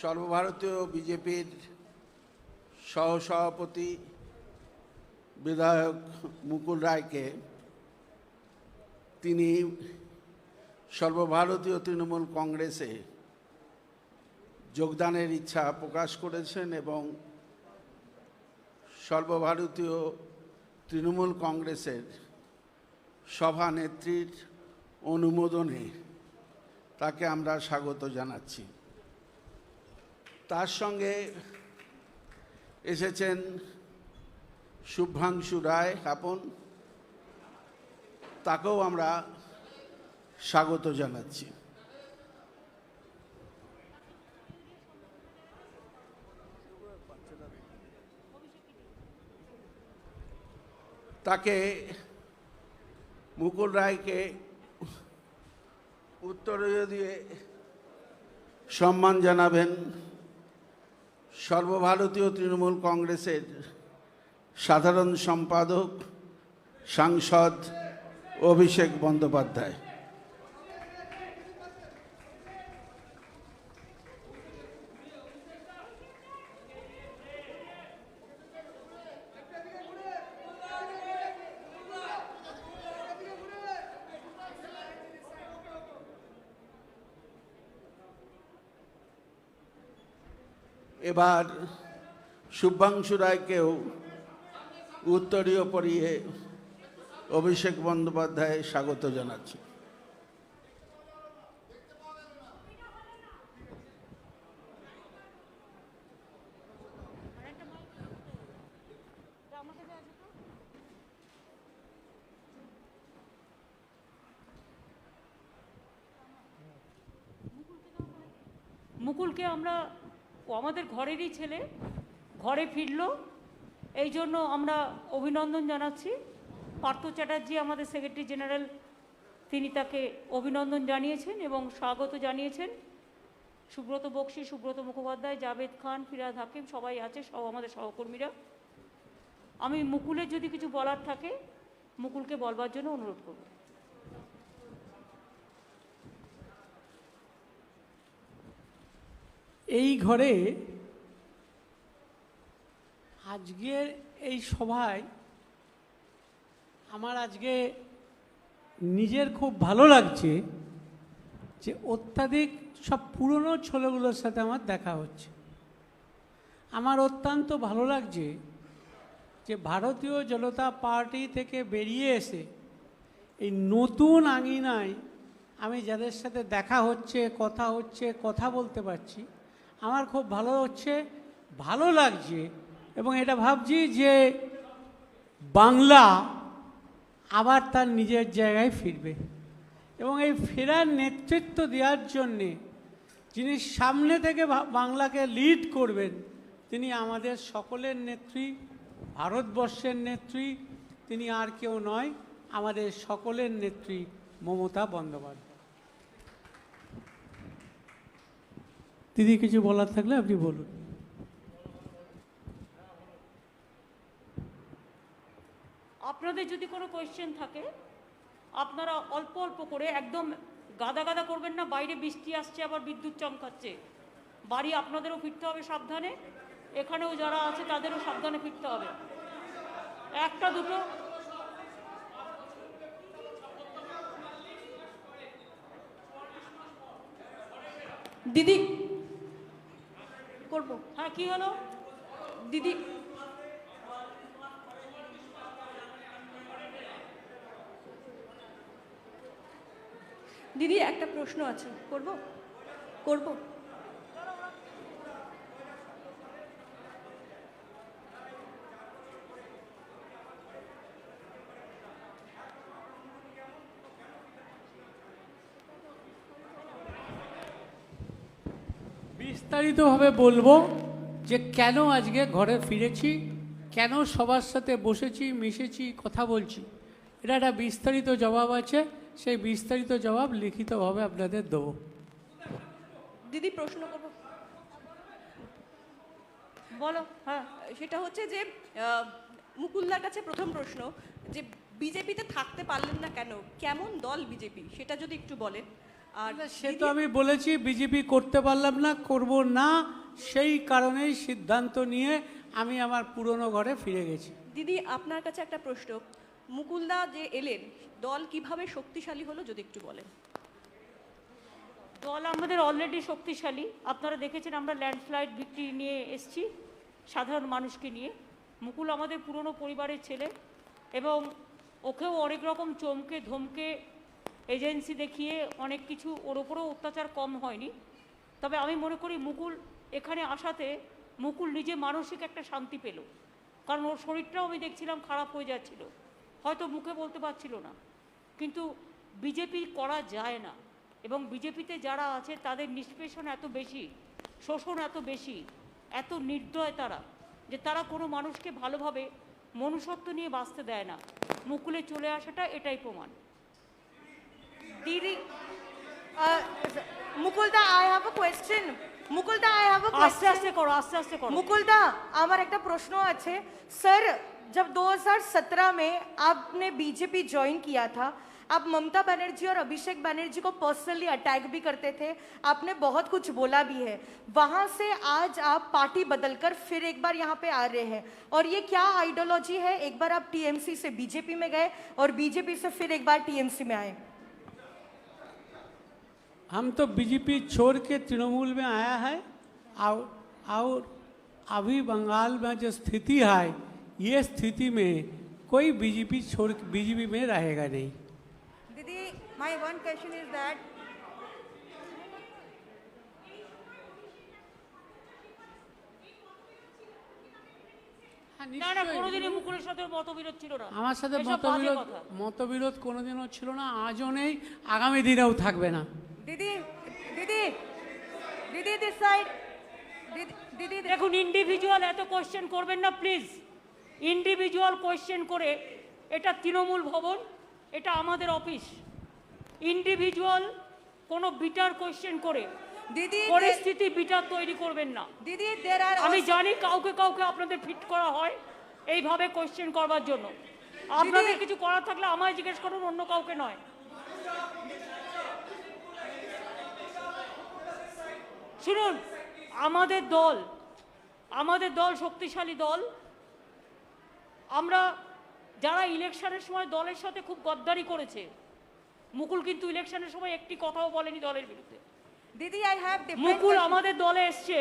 সর্বভারতীয় বিজেপির সহসভাপতি বিধায়ক মুকুল রায়কে তিনি সর্বভারতীয় তৃণমূল কংগ্রেসে যোগদানের ইচ্ছা প্রকাশ করেছেন এবং সর্বভারতীয় তৃণমূল কংগ্রেসের সভানেত্রীর অনুমোদনে তাকে আমরা স্বাগত জানাচ্ছি। তার সঙ্গে এসেছেন শুভ্রাংশু রায় আপন, তাকেও আমরা স্বাগত জানাচ্ছি। তাকে মুকুল রায়কে উত্তরীয় দিয়ে সম্মান জানাবেন সর্বভারতীয় তৃণমূল কংগ্রেসের সাধারণ সম্পাদক সাংসদ অভিষেক বন্দ্যোপাধ্যায়। এবার শুভ্রাংশু রায়কেও উত্তরীয় পরিয়ে অভিষেক বন্দ্যোপাধ্যায় স্বাগত জানাচ্ছি। মুকুলকে আমরা আমাদের ঘরেরই ছেলে, ঘরে ফিরল, এই জন্য আমরা অভিনন্দন জানাচ্ছি। পার্থ চ্যাটার্জি আমাদের সেক্রেটারি জেনারেল, তিনি তাকে অভিনন্দন জানিয়েছেন এবং স্বাগত জানিয়েছেন। সুব্রত বক্সী, সুব্রত মুখোপাধ্যায়, জাভেদ খান, ফিরাদ হাকিম সবাই আছে, সব আমাদের সহকর্মীরা। আমি মুকুলের যদি কিছু বলার থাকে মুকুলকে বলবার জন্য অনুরোধ করব। এই ঘরে আজকের এই সভায় আমার আজকে নিজের খুব ভালো লাগছে যে অত্যাধিক সব পুরনো ছেলেগুলোর সাথে আমার দেখা হচ্ছে। আমার অত্যন্ত ভালো লাগছে যে ভারতীয় জনতা পার্টি থেকে বেরিয়ে এসে এই নতুন আঙিনায় আমি যাদের সাথে দেখা হচ্ছে, কথা বলতে পারছি, আমার খুব ভালো লাগছে এবং এটা ভাবছি যে বাংলা আবার তার নিজের জায়গায় ফিরবে এবং এই ফেরার নেতৃত্ব দেওয়ার জন্যে যিনি সামনে থেকে বাংলাকে লিড করবেন তিনি আমাদের সকলের নেত্রী, ভারতবর্ষের নেত্রী, তিনি আর কেউ নয়, আমাদের সকলের নেত্রী মমতা বন্দ্যোপাধ্যায়। দিদি কিছু বলার থাকলে আপনি বলুন। আপনাদের যদি কোনো কোয়েশ্চেন থাকে আপনারা অল্প অল্প করে, একদম গাদা গাদা করবেন না। বাইরে বৃষ্টি আসছে, আবার বিদ্যুৎ চমকাচ্ছে, বাড়ি আপনাদেরও ফিরতে হবে সাবধানে, এখানেও যারা আছে তাদেরও সাবধানে ফিরতে হবে। একটা দুটো দিদি করবো। হ্যাঁ, কি হলো দিদি? দিদি একটা প্রশ্ন আছে, করব? বিস্তারিতভাবে বলবো যে কেন আজকে ঘরে ফিরেছি, কেন সবার সাথে বসেছি, মিশেছি, কথা বলছি। এটা একটা বিস্তারিত জবাব আছে, সেই বিস্তারিত জবাব লিখিতভাবে আপনাদের দেবো। দিদি প্রশ্ন করব, বলো। হ্যাঁ, সেটা হচ্ছে যে মুকুলদার কাছে প্রথম প্রশ্ন, যে বিজেপিতে থাকতে পারলেন না কেন, কেমন দল বিজেপি, সেটা যদি একটু বলেন। আর সে তো আমি বলেছি বিজেপি করতে পারলাম না, করব না, সেই কারণেই সিদ্ধান্ত নিয়ে আমি আমার পুরনো ঘরে ফিরে গেছি। দিদি আপনার কাছে একটা প্রশ্ন, মুকুলদা যে এলেন, দল কিভাবে শক্তিশালী হলো যদি একটু বলেন। দল আমাদের অলরেডি শক্তিশালী। আপনারা দেখেছেন আমরা ল্যান্ডস্লাইড ভিক্টরি নিয়ে এসেছি সাধারণ মানুষকে নিয়ে। মুকুল আমাদের পুরনো পরিবারের ছেলে এবং ওকেও অনেক রকম চমকে ধমকে এজেন্সি দেখিয়ে অনেক কিছু ওর ওপরেও অত্যাচার কম হয়নি। তবে আমি মনে করি মুকুল এখানে আসাতে মুকুল নিজে মানসিক একটা শান্তি পেল, কারণ ওর শরীরটাও আমি দেখছিলাম খারাপ হয়ে যাচ্ছিল, হয়তো মুখে বলতে পারছিল না। কিন্তু বিজেপি করা যায় না, এবং বিজেপিতে যারা আছে তাদের নিষ্পেষণ এত বেশি, শোষণ এত বেশি, এত নির্দয় তারা, যে তারা কোনো মানুষকে ভালোভাবে মনুষ্যত্ব নিয়ে বাঁচতে দেয় না। মুকুলে চলে আসাটা এটাই প্রমাণ। Didi, Mukulda, I have a question. Mukulda, I have a আস্তে question. আস্তে করো, আস্তে আস্তে করো। मुकुलदा আমার একটা প্রশ্ন আছে सर, जब 2017 में आपने बीजेपी ज्वाइन किया था, आप ममता बनर्जी और अभिषेक बनर्जी को पर्सनली अटैक भी करते थे, आपने बहुत कुछ बोला भी है। वहां से आज आप पार्टी बदलकर फिर एक बार यहाँ पे आ रहे हैं, और ये क्या आइडियोलॉजी है? एक बार आप टीएमसी से बीजेपी में गए और बीजेपी से फिर एक बार टीएमसी में आए। हम तो बीजेपी छोड़ के तृणमूल में आया है, और अभी बंगाल में जो स्थिति है, ये स्थिति में कोई बीजेपी छोड़ बीजेपी में रहेगा नहीं। Didi, my one question is that না না, কোনোদিনই মুকুলের সাথে ওর মতবিরোধ ছিল না। আমার সাথে এসব বাজে মতবিরোধ কথা। মতবিরোধ কোনোদিনও ছিল না, আজও নেই, আগামী দিনেও থাকবে না। Didi, Didi, Didi, this side. Didi, দেখুন, ইন্ডিভিজুয়াল এত কোয়েশ্চেন করবেন না প্লিজ। ইন্ডিভিজুয়াল কোয়েশ্চেন করে, এটা তৃণমূল ভবন, এটা আমাদের অফিস। ইন্ডিভিজুয়াল কোনো বিটার কোয়েশ্চেন করে Didi, পরিস্থিতি বিটার তৈরি করবেন না। Didi, there are আমি also, জানি কাউকে কাউকে আপনাদের ফিট করা হয় এইভাবে কোয়েশ্চেন করবার জন্য। আপনাদের কিছু করার থাকলে আমায় জিজ্ঞেস করুন, অন্য কাউকে নয়। শুনুন, আমাদের দল শক্তিশালী দল। আমরা যারা ইলেকশনের সময় দলের সাথে খুব গদ্দারি করেছে, মুকুল কিন্তু ইলেকশনের সময় একটি কথাও বলেনি দলের বিরুদ্ধে। Didi, I have different Mukul questions. আমাদের দলে এসছে,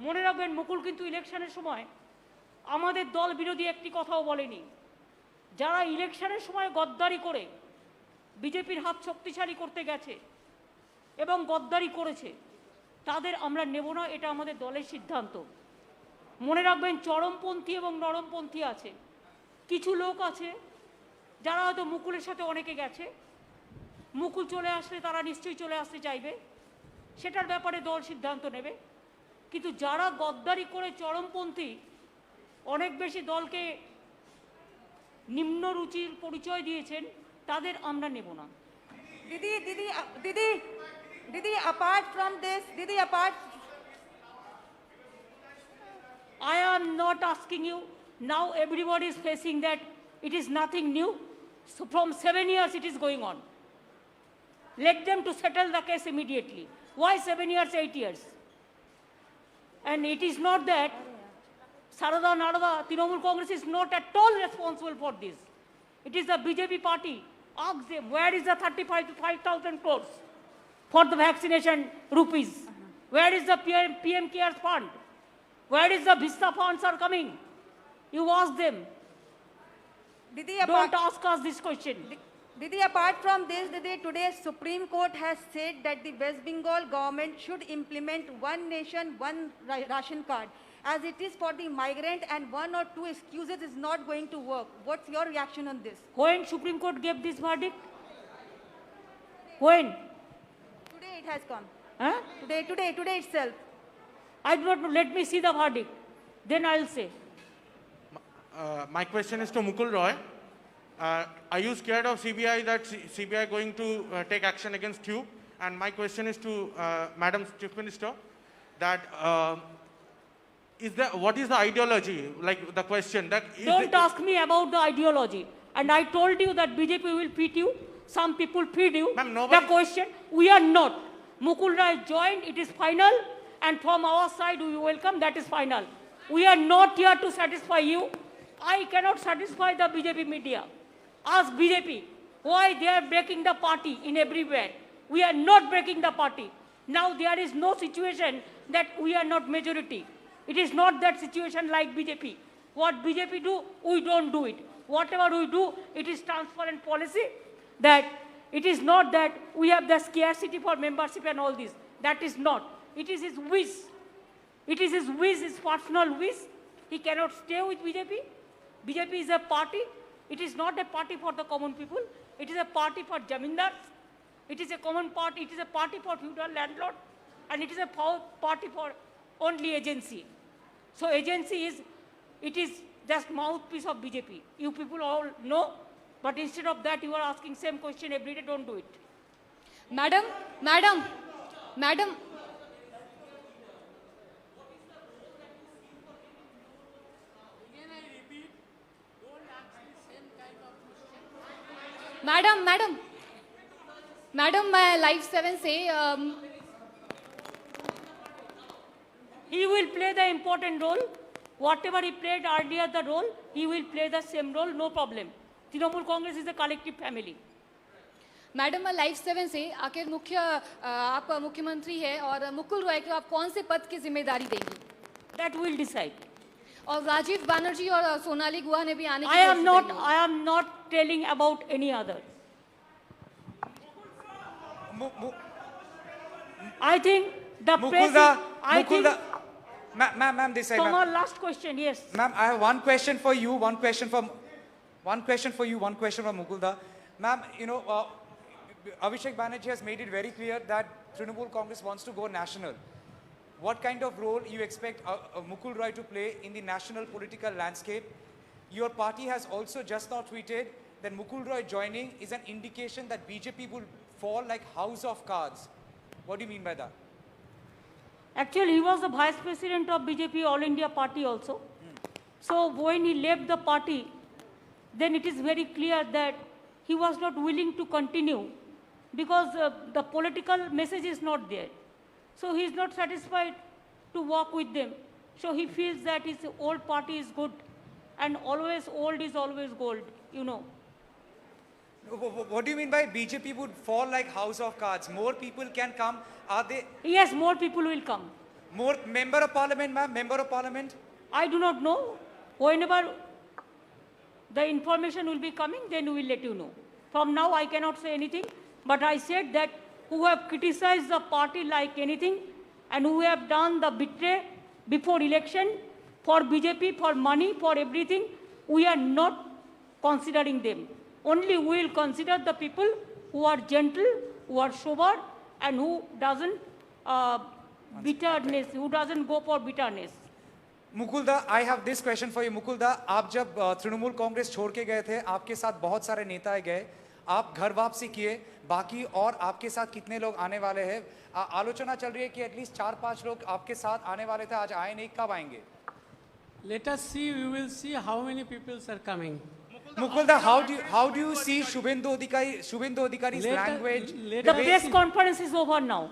মনে রাখবেন, মুকুল কিন্তু ইলেকশনের সময় আমাদের দল বিরোধী একটি কথাও বলেনি। যারা ইলেকশনের সময় গদ্দারি করে বিজেপির হাত শক্তিশালী করতে গেছে এবং গদ্দারি করেছে, তাদের আমরা নেব না, এটা আমাদের দলের সিদ্ধান্ত। মনে রাখবেন, চরমপন্থী এবং নরমপন্থী আছে। কিছু লোক আছে যারা হয়তো মুকুলের সাথে অনেকে গেছে, মুকুল চলে আসলে তারা নিশ্চয়ই চলে আসতে চাইবে, সেটার ব্যাপারে দল সিদ্ধান্ত নেবে। কিন্তু যারা গদ্দারি করে চরমপন্থী, অনেক বেশি দলকে নিম্ন রুচির পরিচয় দিয়েছেন, তাদের আমরা নেব না। Didi, apart from this, Didi, apart. I am not asking you, now everybody is facing that it is nothing new. So from 7 years it is going on. Let them to settle the case immediately. Why 7 years, 8 years? And it is not that Sarada Narada, Trinamool Congress is not at all responsible for this. It is the BJP party. Ask them, where is the 35,000 crores for the vaccination rupees? Where is the PM Cares Fund? Where is the Vista funds are coming? You ask them. Didi, Don't ask us this question. Didi, apart from this, Didi, today Supreme Court has said that the West Bengal government should implement one nation, one ration card, as it is for the migrant, and one or two excuses is not going to work. What's your reaction on this? When Supreme Court gave this verdict? When? Today it has come. Huh? Today itself. I do not know. Let me see the verdict. Then I'll say. My question is to Mukul Roy. Are you scared of CBI, that CBI going to take action against you? And my question is to Madam Chief Minister, that what is the ideology? Like the question that is Don't ask me about the ideology. And I told you that BJP will beat you. some people feed you. Ma'am, nobody- The question, we are not. Mukul Roy joined, it is final, and from our side we welcome, that is final. We are not here to satisfy you. I cannot satisfy the BJP media. Ask BJP why they are breaking the party in everywhere. We are not breaking the party. Now there is no situation that we are not majority. It is not that situation like BJP. What BJP do, we don't do it. Whatever we do, it is transparent policy that it is not that we have the scarcity for membership and all this. That is not. It is his wish. It is his wish, his personal wish. He cannot stay with BJP. BJP is a party. It is not a party for the common people. It is a party for jamindars. It is a common party. It is a party for feudal landlord. And it is a party for only agency. So agency is, it is just mouthpiece of BJP. You people all know. But instead of that, you are asking same question every day. Don't do it. Madam, my Live 7 say, He will play the important role. Whatever he played earlier the role, he will play the same role, no problem. Trinamool Congress is a collective family. Madam मैं live 7 से आखिर आप मुख्यमंत्री है और मुकुल रॉय को आप कौन से पद की जिम्मेदारी देंगी? That will decide. और राजीव बनर्जी और सोनाली गुहा ने भी आने की I am कोशिश की है। I am not telling about any other. I think the Mukulda, I think, ma'am, this side, Come ma'am. on, last question, yes. Ma'am, I have one question for you, one question for Mukulda. Ma'am, you know, Abhishek Banerjee has made it very clear that Trinamool Congress wants to go national. What kind of role you expect Mukul Roy to play in the national political landscape? Your party has also just now tweeted that Mukul Roy joining is an indication that BJP will fall like house of cards. What do you mean by that? Actually, he was the vice president of BJP All India Party also. So when he left the party, then it is very clear that he was not willing to continue because the political message is not there. So he is not satisfied to work with them. So he feels that his old party is good and always old is always gold, you know. What do you mean by BJP would fall like house of cards? More people can come. Are they Yes, more people will come. more member of parliament, ma'am? Member of parliament? I do not know. Whenever the information will be coming, then we will let you know. From now, I cannot say anything, but I said that who have criticized the party like anything and who have done the betray before election for BJP, for money, for everything, we are not considering them. Only we will consider the people who are gentle, who are sober, and who doesn't bitterness, who doesn't go for bitterness. मुकुलदा, I have this question for you. मुकुलदा, आप जब तृणमूल कांग्रेस छोड़ के गए थे, आपके साथ बहुत सारे नेता गए, आप घर वापसी किए, बाकी और आपके साथ कितने लोग आने वाले हैं? आलोचना चल रही है कि एटलीस्ट 4-5 लोग आपके साथ आने वाले थे, आज आए नहीं, कब आएंगे? Let us see, we will see how many people are coming. मुकुलदा, how do you see Shubhendu Adhikari's language? Let The us press see. conference is over now.